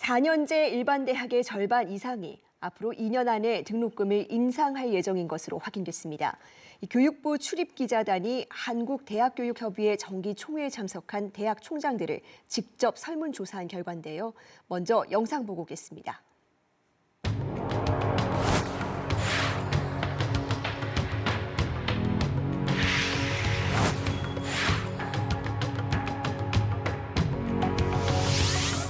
4년제 일반 대학의 절반 이상이 앞으로 2년 안에 등록금을 인상할 예정인 것으로 확인됐습니다. 교육부 출입기자단이 한국대학교육협의회 정기총회에 참석한 대학 총장들을 직접 설문조사한 결과인데요. 먼저 영상 보고 오겠습니다.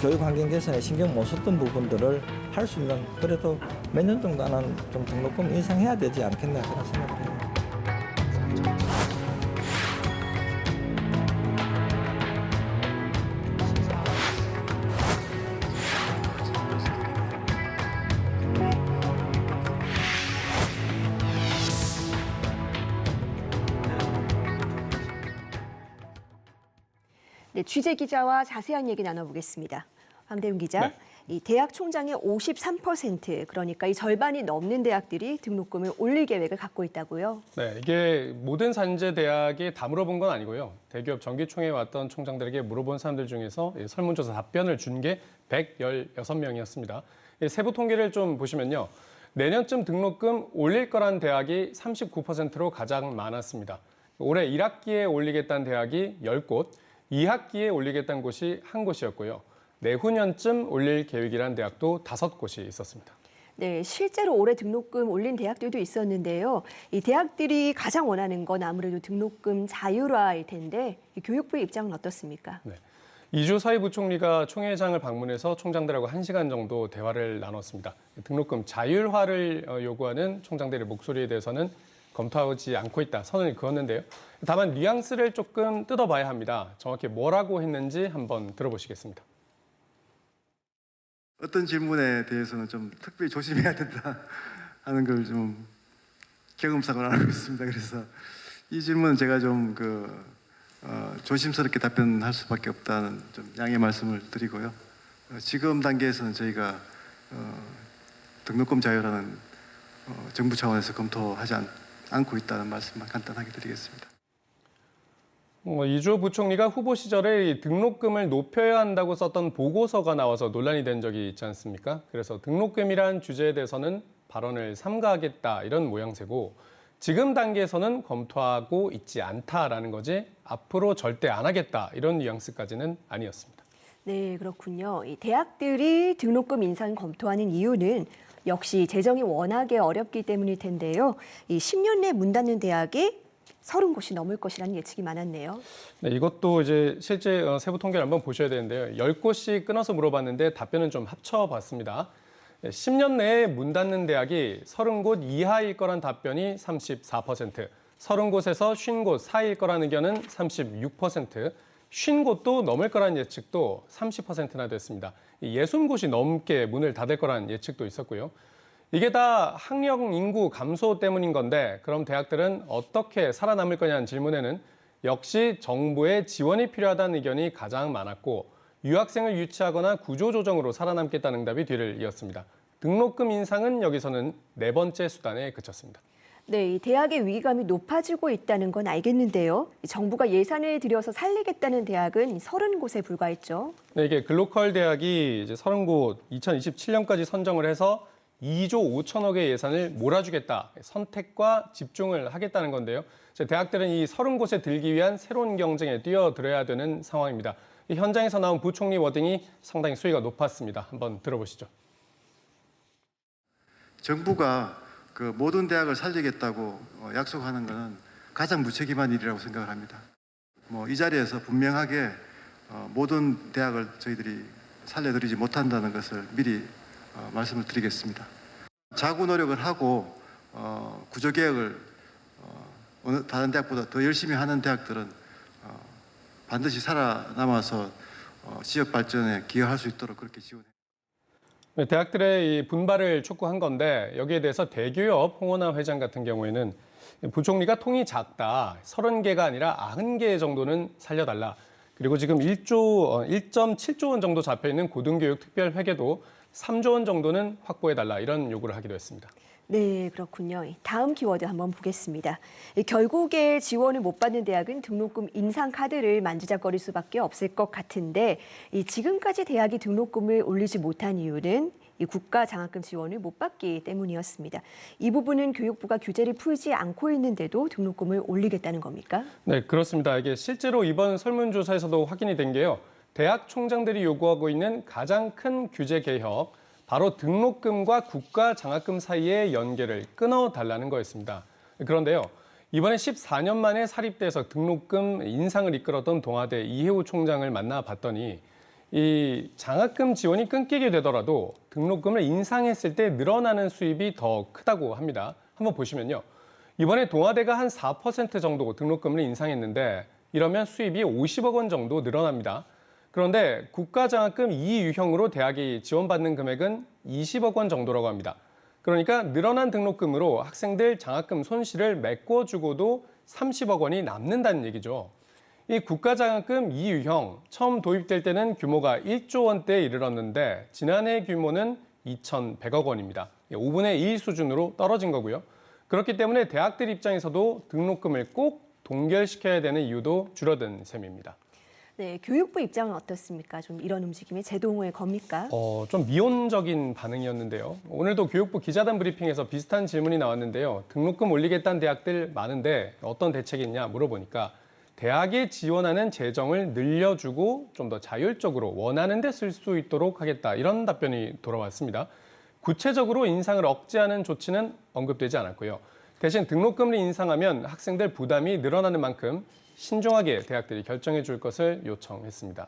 교육 환경 개선에 신경 못 썼던 부분들을 할 수 있는, 그래도 몇 년 정도는 좀 등록금 인상해야 되지 않겠나 그런 생각을 해요. 네, 취재 기자와 자세한 얘기 나눠보겠습니다. 황대훈 기자, 네. 이 대학 총장의 53%, 그러니까 이 절반이 넘는 대학들이 등록금을 올릴 계획을 갖고 있다고요? 네, 이게 모든 산재 대학이 다 물어본 건 아니고요. 대기업 정기총회에 왔던 총장들에게 물어본 사람들 중에서 설문조사 답변을 준 게 116명이었습니다. 세부 통계를 좀 보시면요. 내년쯤 등록금 올릴 거란 대학이 39%로 가장 많았습니다. 올해 1학기에 올리겠다는 대학이 10곳, 2학기에 올리겠다는 곳이 1곳이었고요. 내후년쯤 올릴 계획이란 대학도 5곳이 있었습니다. 네, 실제로 올해 등록금 올린 대학들도 있었는데요. 이 대학들이 가장 원하는 건 아무래도 등록금 자율화일 텐데 이 교육부의 입장은 어떻습니까? 네. 이주서희 부총리가 총회장을 방문해서 총장들하고 1시간 정도 대화를 나눴습니다. 등록금 자율화를 요구하는 총장들의 목소리에 대해서는 검토하지 않고 있다 선을 그었는데요. 다만 뉘앙스를 조금 뜯어봐야 합니다. 정확히 뭐라고 했는지 한번 들어보시겠습니다. 어떤 질문에 대해서는 좀 특별히 조심해야 된다 하는 걸 좀 경험상으로 알고 있습니다. 그래서 이 질문은 제가 좀 조심스럽게 답변할 수밖에 없다는 좀 양해 말씀을 드리고요. 지금 단계에서는 저희가 등록금 자율화는 정부 차원에서 검토하지 않고 있다는 말씀만 간단하게 드리겠습니다. 이주호 부총리가 후보 시절에 이 등록금을 높여야 한다고 썼던 보고서가 나와서 논란이 된 적이 있지 않습니까? 그래서 등록금이란 주제에 대해서는 발언을 삼가하겠다 이런 모양새고 지금 단계에서는 검토하고 있지 않다라는 거지 앞으로 절대 안 하겠다 이런 뉘앙스까지는 아니었습니다. 네, 그렇군요. 이 대학들이 등록금 인상 검토하는 이유는 역시 재정이 워낙에 어렵기 때문일 텐데요. 이 10년 내 문 닫는 대학이 30곳이 넘을 것이라는 예측이 많았네요. 네, 이것도 이제 실제 세부 통계를 한번 보셔야 되는데요. 10곳씩 끊어서 물어봤는데 답변은 좀 합쳐봤습니다. 10년 내에 문 닫는 대학이 30곳 이하일 거란 답변이 34%, 30곳에서 50곳 사이일 거라는 의견은 36%, 50곳도 넘을 거란 예측도 30%나 됐습니다. 60곳이 넘게 문을 닫을 거란 예측도 있었고요. 이게 다 학령 인구 감소 때문인 건데 그럼 대학들은 어떻게 살아남을 거냐는 질문에는 역시 정부의 지원이 필요하다는 의견이 가장 많았고 유학생을 유치하거나 구조조정으로 살아남겠다는 응답이 뒤를 이었습니다. 등록금 인상은 여기서는 4번째 수단에 그쳤습니다. 네, 이 대학의 위기감이 높아지고 있다는 건 알겠는데요. 정부가 예산을 들여서 살리겠다는 대학은 30곳에 불과했죠. 네, 이게 글로컬 대학이 이제 30곳 2027년까지 선정을 해서 2조 5천억의 예산을 몰아주겠다, 선택과 집중을 하겠다는 건데요. 대학들은 이 30곳에 들기 위한 새로운 경쟁에 뛰어들어야 되는 상황입니다. 이 현장에서 나온 부총리 워딩이 상당히 수위가 높았습니다. 한번 들어보시죠. 정부가 모든 대학을 살리겠다고 약속하는 것은 가장 무책임한 일이라고 생각을 합니다. 이 자리에서 분명하게 모든 대학을 저희들이 살려드리지 못한다는 것을 미리 말씀을 드리겠습니다. 자구 노력을 하고 구조개혁을 다른 대학보다 더 열심히 하는 대학들은 반드시 살아남아서 지역 발전에 기여할 수 있도록 그렇게 지원해요. 대학들의 이 분발을 촉구한 건데 여기에 대해서 대기업 홍원하 회장 같은 경우에는 부총리가 통이 작다, 30개가 아니라 90개 정도는 살려달라. 그리고 지금 1.7조 원 정도 잡혀있는 고등교육 특별회계도 3조 원 정도는 확보해달라 이런 요구를 하기도 했습니다. 네, 그렇군요. 다음 키워드 한번 보겠습니다. 결국에 지원을 못 받는 대학은 등록금 인상 카드를 만지작거릴 수밖에 없을 것 같은데 지금까지 대학이 등록금을 올리지 못한 이유는 이 국가 장학금 지원을 못 받기 때문이었습니다. 이 부분은 교육부가 규제를 풀지 않고 있는데도 등록금을 올리겠다는 겁니까? 네, 그렇습니다. 이게 실제로 이번 설문조사에서도 확인이 된 게요. 대학 총장들이 요구하고 있는 가장 큰 규제 개혁, 바로 등록금과 국가 장학금 사이의 연계를 끊어달라는 거였습니다. 그런데요, 이번에 14년 만에 사립대에서 등록금 인상을 이끌었던 동아대 이해우 총장을 만나봤더니 이 장학금 지원이 끊기게 되더라도 등록금을 인상했을 때 늘어나는 수입이 더 크다고 합니다. 한번 보시면요. 이번에 동아대가 한 4% 정도 등록금을 인상했는데 이러면 수입이 50억 원 정도 늘어납니다. 그런데 국가장학금 2유형으로 대학이 지원받는 금액은 20억 원 정도라고 합니다. 그러니까 늘어난 등록금으로 학생들 장학금 손실을 메꿔주고도 30억 원이 남는다는 얘기죠. 이 국가장학금 2유형 처음 도입될 때는 규모가 1조 원대에 이르렀는데 지난해 규모는 2,100억 원입니다. 5분의 1 수준으로 떨어진 거고요. 그렇기 때문에 대학들 입장에서도 등록금을 꼭 동결시켜야 되는 이유도 줄어든 셈입니다. 네, 교육부 입장은 어떻습니까? 좀 이런 움직임에 제동을 겁니까? 좀 미온적인 반응이었는데요. 오늘도 교육부 기자단 브리핑에서 비슷한 질문이 나왔는데요. 등록금 올리겠다는 대학들 많은데 어떤 대책이 있냐 물어보니까 대학에 지원하는 재정을 늘려주고 좀 더 자율적으로 원하는 데 쓸 수 있도록 하겠다. 이런 답변이 돌아왔습니다. 구체적으로 인상을 억제하는 조치는 언급되지 않았고요. 대신 등록금을 인상하면 학생들 부담이 늘어나는 만큼 신중하게 대학들이 결정해 줄 것을 요청했습니다.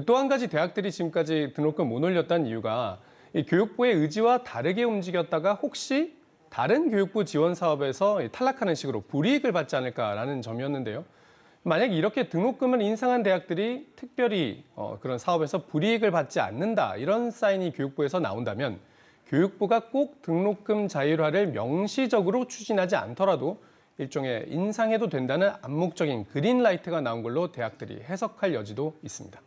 또 한 가지 대학들이 지금까지 등록금 못 올렸다는 이유가 이 교육부의 의지와 다르게 움직였다가 혹시 다른 교육부 지원 사업에서 탈락하는 식으로 불이익을 받지 않을까라는 점이었는데요. 만약 이렇게 등록금을 인상한 대학들이 특별히 그런 사업에서 불이익을 받지 않는다 이런 사인이 교육부에서 나온다면 교육부가 꼭 등록금 자율화를 명시적으로 추진하지 않더라도 일종의 인상해도 된다는 암묵적인 그린라이트가 나온 걸로 대학들이 해석할 여지도 있습니다.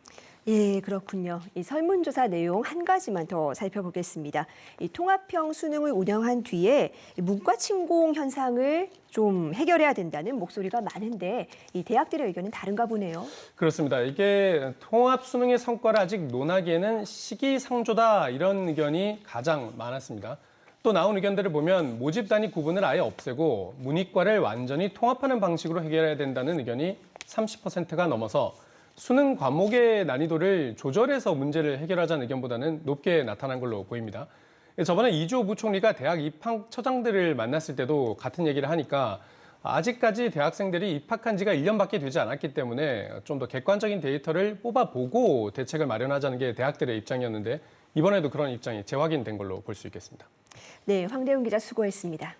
예, 그렇군요. 이 설문조사 내용 한 가지만 더 살펴보겠습니다. 이 통합형 수능을 운영한 뒤에 문과 침공 현상을 좀 해결해야 된다는 목소리가 많은데 이 대학들의 의견은 다른가 보네요. 그렇습니다. 이게 통합 수능의 성과를 아직 논하기에는 시기상조다 이런 의견이 가장 많았습니다. 또 나온 의견들을 보면 모집 단위 구분을 아예 없애고 문이과를 완전히 통합하는 방식으로 해결해야 된다는 의견이 30%가 넘어서 수능 과목의 난이도를 조절해서 문제를 해결하자는 의견보다는 높게 나타난 걸로 보입니다. 저번에 이주호 부총리가 대학 입학처장들을 만났을 때도 같은 얘기를 하니까 아직까지 대학생들이 입학한 지가 1년밖에 되지 않았기 때문에 좀 더 객관적인 데이터를 뽑아보고 대책을 마련하자는 게 대학들의 입장이었는데 이번에도 그런 입장이 재확인된 걸로 볼 수 있겠습니다. 네, 황대훈 기자 수고했습니다.